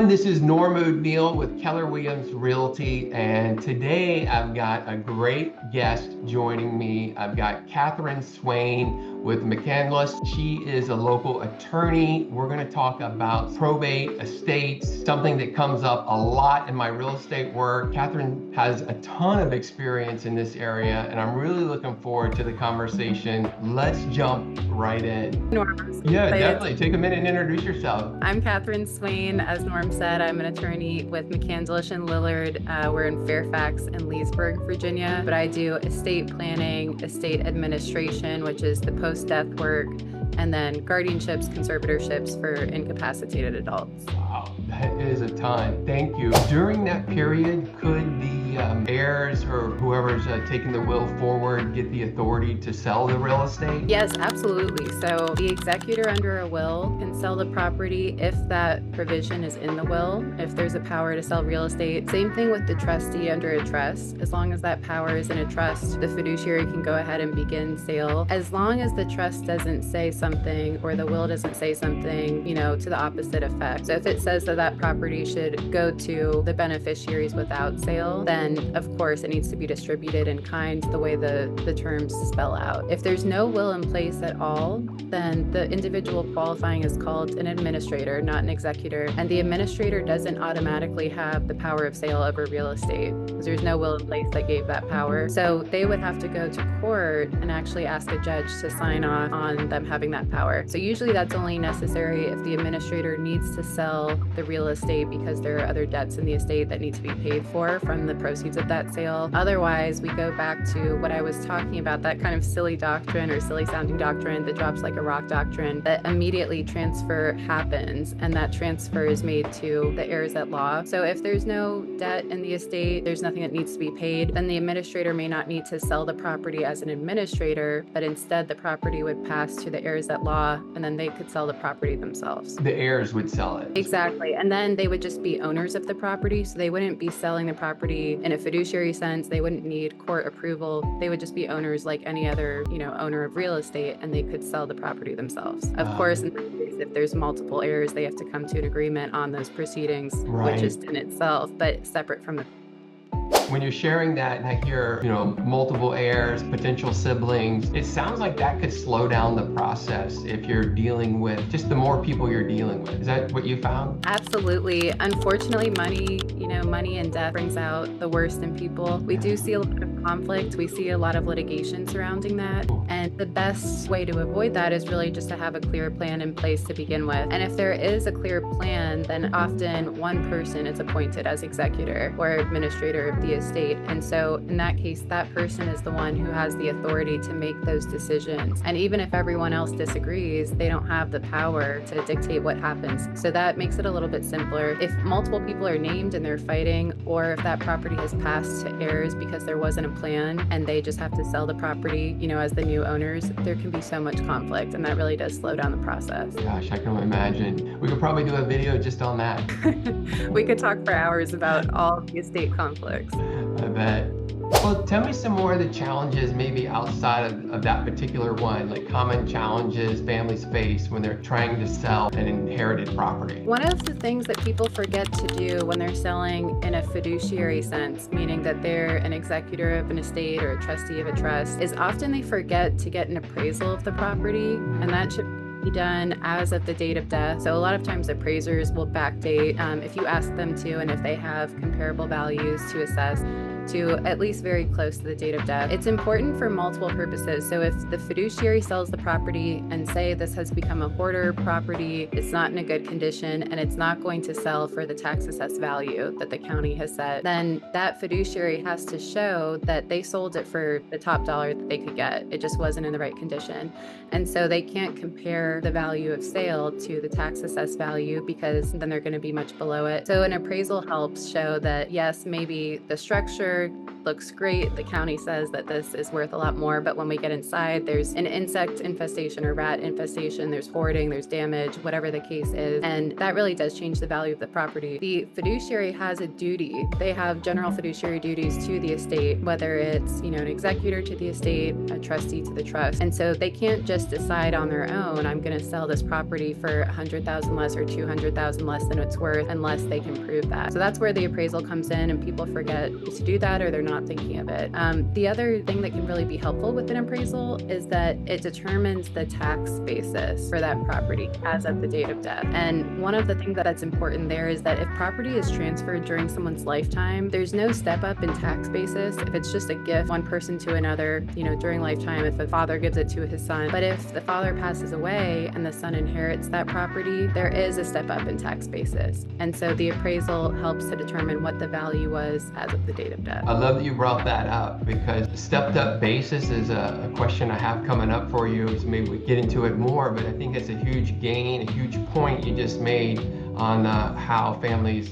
everyone, this is Norm O'Neill with Keller Williams Realty, and today I've got a great guest joining me. I've got Kathryn Swain with McCandlish. She is a local attorney. We're going to talk about probate, estates, something that comes up a lot in my real estate work. Kathryn has a ton of experience in this area, and I'm really looking forward to the conversation. Let's jump right in. Norm. Yeah, definitely. Take a minute and introduce yourself. I'm Kathryn Swain. As Norm said, I'm an attorney with McCandlish Lillard. We're in Fairfax and Leesburg, Virginia, but I do estate planning, estate administration, which is the post-death work, and then guardianships, conservatorships for incapacitated adults. Wow, that is a ton. Thank you. During that period, could the heirs or whoever's taking the will forward get the authority to sell the real estate? Yes, absolutely. So the executor under a will can sell the property if that provision is in the will, if there's a power to sell real estate. Same thing with the trustee under a trust. As long as that power is in a trust, the fiduciary can go ahead and begin sale. As long as the trust doesn't say something or the will doesn't say something, to the opposite effect. So if it says that that property should go to the beneficiaries without sale, then of course it needs to be distributed in kind the way the terms spell out. If there's no will in place at all, then the individual qualifying is called an administrator, not an executor. And the administrator doesn't automatically have the power of sale over real estate because there's no will in place that gave that power. So they would have to go to court and actually ask a judge to sign off on them having that power. So usually that's only necessary if the administrator needs to sell the real estate because there are other debts in the estate that need to be paid for from the proceeds of that sale. Otherwise, we go back to what I was talking about, that kind of silly doctrine or silly sounding doctrine, the drops like a rock doctrine, that immediately transfer happens and that transfer is made to the heirs at law. So if there's no debt in the estate, there's nothing that needs to be paid, then the administrator may not need to sell the property as an administrator, but instead the property would pass to the heirs at law and then they could sell the property themselves. The heirs would sell it. Exactly. And then they would just be owners of the property. So they wouldn't be selling the property in a fiduciary sense. They wouldn't need court approval. They would just be owners like any other, owner of real estate, and they could sell the property themselves. Of course, in this case, if there's multiple heirs, they have to come to an agreement on those proceedings, which is in itself, but separate from the when you're sharing that and I hear, multiple heirs, potential siblings, it sounds like that could slow down the process if you're dealing with just the more people you're dealing with. Is that what you found? Absolutely. Unfortunately, money and death brings out the worst in people. We do see a lot of conflict. We see a lot of litigation surrounding that. And the best way to avoid that is really just to have a clear plan in place to begin with. And if there is a clear plan, then often one person is appointed as executor or administrator of the estate. And so in that case, that person is the one who has the authority to make those decisions. And even if everyone else disagrees, they don't have the power to dictate what happens. So that makes it a little bit simpler. If multiple people are named and they're fighting, or if that property has passed to heirs because there wasn't a plan and they just have to sell the property, as the new owners, there can be so much conflict, and that really does slow down the process. Gosh, I can imagine. We could probably do a video just on that. We could talk for hours about all the estate conflicts. I bet. Well, tell me some more of the challenges maybe outside of that particular one, like common challenges families face when they're trying to sell an inherited property. One of the things that people forget to do when they're selling in a fiduciary sense, meaning that they're an executor of an estate or a trustee of a trust, is often they forget to get an appraisal of the property, and that should be done as of the date of death. So a lot of times appraisers will backdate if you ask them to, and if they have comparable values to assess, to at least very close to the date of death. It's important for multiple purposes. So if the fiduciary sells the property and say this has become a hoarder property, it's not in a good condition, and it's not going to sell for the tax assessed value that the county has set, then that fiduciary has to show that they sold it for the top dollar that they could get. It just wasn't in the right condition. And so they can't compare the value of sale to the tax assessed value because then they're going to be much below it. So an appraisal helps show that yes, maybe the structure looks great. The county says that this is worth a lot more, but when we get inside, there's an insect infestation or rat infestation, there's hoarding, there's damage, whatever the case is, and that really does change the value of the property. The fiduciary has a duty. They have general fiduciary duties to the estate, whether it's, an executor to the estate, a trustee to the trust. And so they can't just decide on their own, I'm going to sell this property for $100,000 less or $200,000 less than it's worth, unless they can prove that. So that's where the appraisal comes in, and people forget to do that, or they're not thinking of it. The other thing that can really be helpful with an appraisal is that it determines the tax basis for that property as of the date of death. And one of the things that's important there is that if property is transferred during someone's lifetime, there's no step up in tax basis if it's just a gift one person to another, during lifetime, if a father gives it to his son. But if the father passes away and the son inherits that property, there is a step up in tax basis. And so the appraisal helps to determine what the value was as of the date of death. I love that you brought that up, because stepped up basis is a question I have coming up for you. So maybe we get into it more, but I think it's a huge gain, a huge point you just made on how families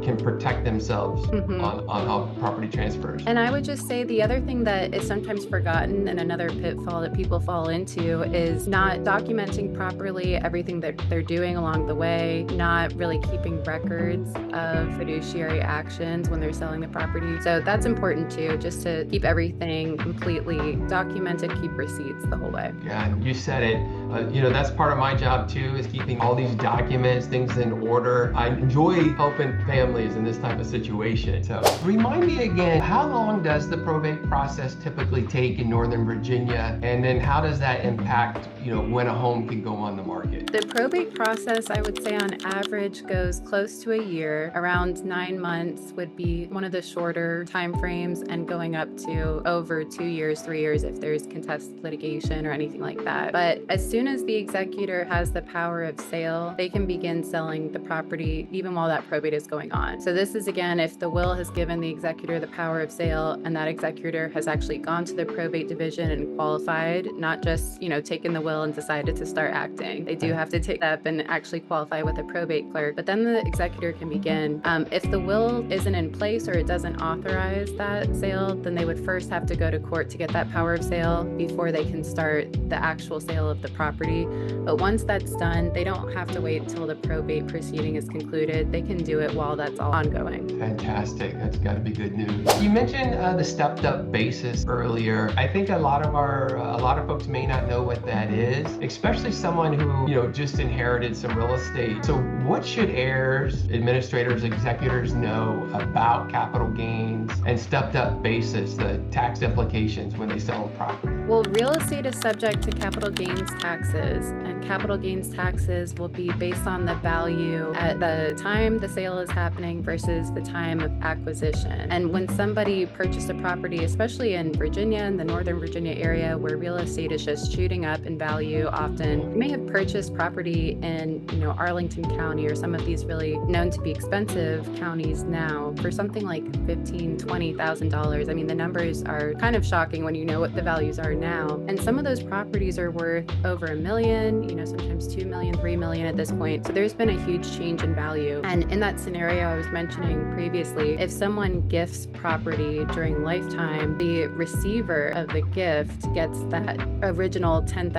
can protect themselves on how property transfers. And I would just say the other thing that is sometimes forgotten, and another pitfall that people fall into, is not documenting properly everything that they're doing along the way, not really keeping records of fiduciary actions when they're selling the property. So that's important too, just to keep everything completely documented, keep receipts the whole way. Yeah, you said it. That's part of my job too, is keeping all these documents, things in order. I enjoy helping families in this type of situation. So remind me again, how long does the probate process typically take in Northern Virginia? And then how does that impact, when a home can go on the market? The probate process, I would say on average, goes close to a year. Around 9 months would be one of the shorter time frames, and going up to over 2 years, 3 years if there's contested litigation or anything like that. But as soon as the executor has the power of sale, they can begin selling the property even while that probate is going on. So this is, again, if the will has given the executor the power of sale, and that executor has actually gone to the probate division and qualified, not just, taken the will and decided to start acting. They do have to take that up and actually qualify with a probate clerk, but then the executor can begin. If the will isn't in place or it doesn't authorize that sale, then they would first have to go to court to get that power of sale before they can start the actual sale of the property. But once that's done, they don't have to wait until the probate proceeding is concluded. They can do it while that's all ongoing. Fantastic. That's got to be good news. You mentioned the stepped up basis earlier. I think a lot of folks may not know what that is, especially someone who, just inherited some real estate. So what should heirs, administrators, executors know about capital gains and stepped up basis, the tax implications when they sell a property? Well, real estate is subject to capital gains taxes, and capital gains taxes will be based on the value at the time the sale is happening versus the time of acquisition. And when somebody purchased a property, especially in Virginia and the Northern Virginia area where real estate is just shooting up in value, often you may have purchased property in, Arlington County or some of these really known to be expensive counties now for something like $15,000, $20,000. I mean, the numbers are kind of shocking when you know what the values are now. And some of those properties are worth over $1 million, sometimes $2 million, $3 million at this point. So there's been a huge change in value. And in that scenario I was mentioning previously, if someone gifts property during lifetime, the receiver of the gift gets that original $10,000,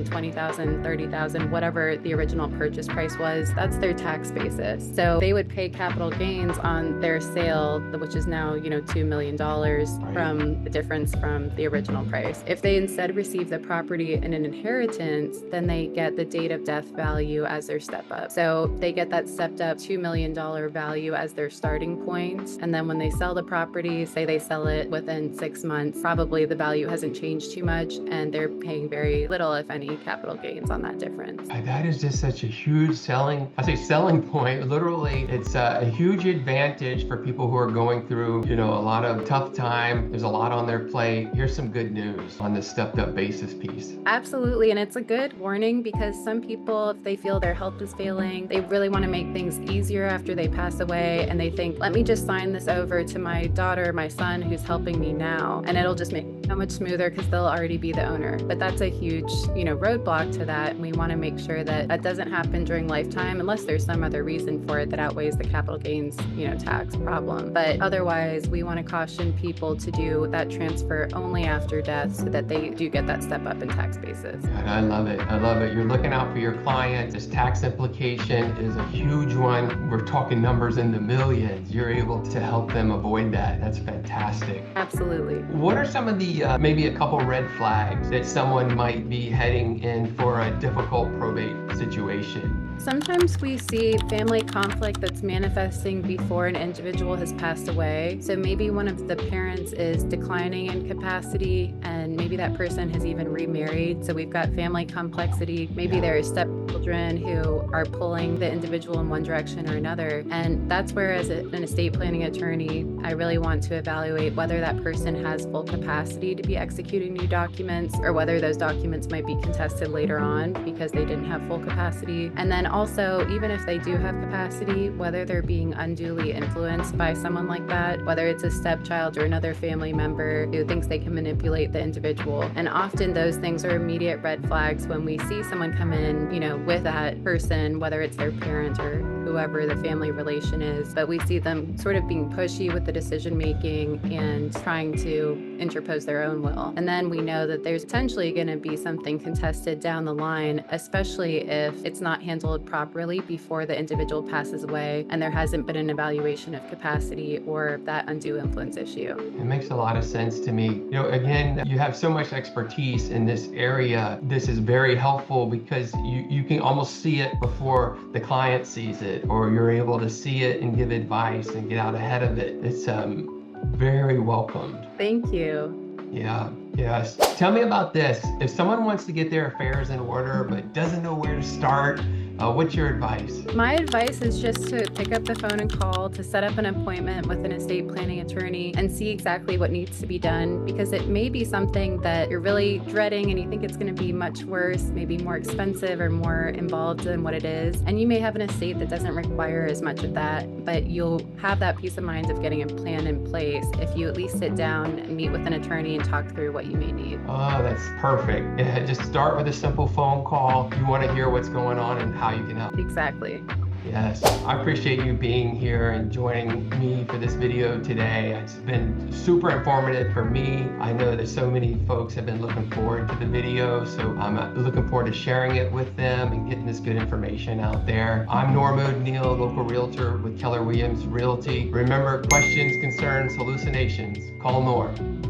$20,000, $30,000, whatever the original purchase price was. That's their tax basis. So they would pay capital gains on their sale, which is now, $2 million from the difference from the original price. If they instead receive the property in an inheritance, then they get the date of death value as their step up. So they get that stepped up $2 million value as their starting point. And then when they sell the property, say they sell it within 6 months, probably the value hasn't changed too much, and they're paying very little, if any, capital gains on that difference. That is just such a huge selling point. Literally, it's a huge advantage for people who are going through, a lot of tough time. There's a lot on their plate. Here's some good news on the stepped up basis piece. Absolutely. And it's a good warning, because some people, if they feel their health is failing, they really want to make things easier after they pass away and they think, let me just sign this over to my daughter, my son who's helping me now, and it'll just make it so much smoother because they'll already be the owner. But that's a huge, roadblock to that. We want to make sure that that doesn't happen during lifetime unless there's some other reason for it that outweighs the capital gains, tax problem. But otherwise, we want to caution people to do that transfer only after death so that they do get that step up in tax basis. I love it. I love it. You're looking out for your client. This tax implication is a huge one. We're talking numbers in the millions. You're able to help them avoid that. That's fantastic. Absolutely. What are some of the, maybe a couple red flags that someone might be heading in for a difficult probate situation? Sometimes we see family conflict that's manifesting before an individual has passed away. So maybe one of the parents is declining in capacity and maybe that person has even remarried. So we've got family complexity. Maybe there are stepchildren who are pulling the individual in one direction or another. And that's where, as an estate planning attorney, I really want to evaluate whether that person has full capacity to be executing new documents or whether those documents might be contested later on because they didn't have full capacity. And then also, even if they do have capacity, whether they're being unduly influenced by someone like that, whether it's a stepchild or another family member who thinks they can manipulate the individual. And often those things are immediate red flags when we see someone come in, with that person, whether it's their parent or whoever the family relation is, but we see them sort of being pushy with the decision making and trying to interpose their own will. And then we know that there's potentially going to be something contested down the line, especially if it's not handled properly before the individual passes away and there hasn't been an evaluation of capacity or that undue influence issue. It makes a lot of sense to me. Again, you have so much expertise in this area. This is very helpful because you can almost see it before the client sees it, or you're able to see it and give advice and get out ahead of it. It's very welcomed. Thank you. Yeah, yes. Tell me about this. If someone wants to get their affairs in order but doesn't know where to start, what's your advice? My advice is just to pick up the phone and call to set up an appointment with an estate planning attorney and see exactly what needs to be done, because it may be something that you're really dreading and you think it's going to be much worse, maybe more expensive or more involved than what it is. And you may have an estate that doesn't require as much of that, but you'll have that peace of mind of getting a plan in place if you at least sit down and meet with an attorney and talk through what you may need. Oh, that's perfect. Yeah, just start with a simple phone call. You want to hear what's going on and how you can help. Exactly. Yes, I appreciate you being here and joining me for this video today. It's been super informative for me. I know that so many folks have been looking forward to the video, so I'm looking forward to sharing it with them and getting this good information out there. I'm Norm O'Neill, local realtor with Keller Williams Realty. Remember, questions, concerns, hallucinations, call Norm.